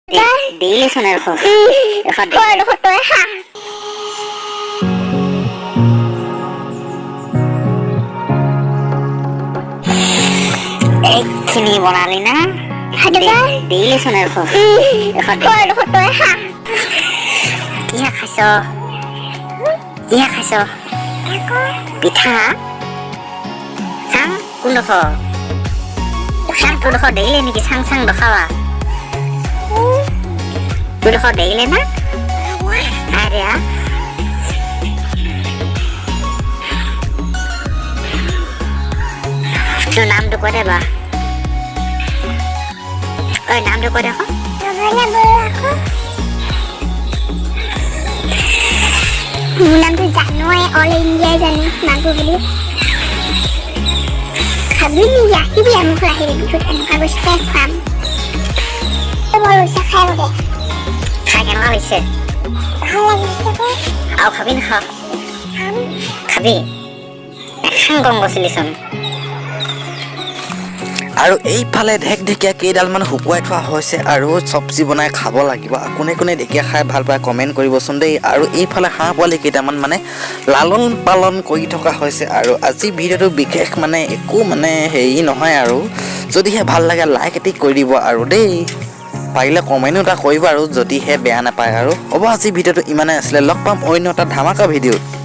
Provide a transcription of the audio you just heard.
Dili soner kho. Kho to ha. Ek khini bonali na. Dili soner kho. Kho to ha. Iya khaso. Iya khaso. Pitha. Sang kundo kho. Sang kundo kho dili ni ki sang do khawa. Kundo kho dili na. Are ya. Cho nam do ko de ba. Oi nam do ko de kho. Namanya berapa? Nam tu January All India jani naku beli. Kami ni ya, ibu yang melahirkan ikut anak harus tekam. Baru saya deh. Khai kan kali se. Kalau gitu Au khabin kha. kami Khabi. Khang gong gosilison. আৰু এইফালে ঢেকঢেকীয়া কেইডালমান শুকুৱাই থোৱা হৈছে আৰু চব্জি বনাই খাব লাগিব কোনে কোনে ঢেকীয়া খাই ভাল পায় কমেণ্ট কৰিবচোন দেই আৰু এইফালে হাঁহ পোৱালি কেইটামান মানে লালন পালন কৰি থকা হৈছে আৰু আজি ভিডিঅ'টো বিশেষ মানে একো মানে হেৰি নহয় আৰু যদিহে ভাল লাগে লাইক এটি কৰি দিব আৰু দেই পাৰিলে কমেণ্টো এটা কৰিব আৰু যদিহে বেয়া নাপায় আৰু হ'ব আজি ভিডিঅ'টো ইমানে আছিলে লগ পাম অন্য এটা ধামাকা ভিডিঅ'ত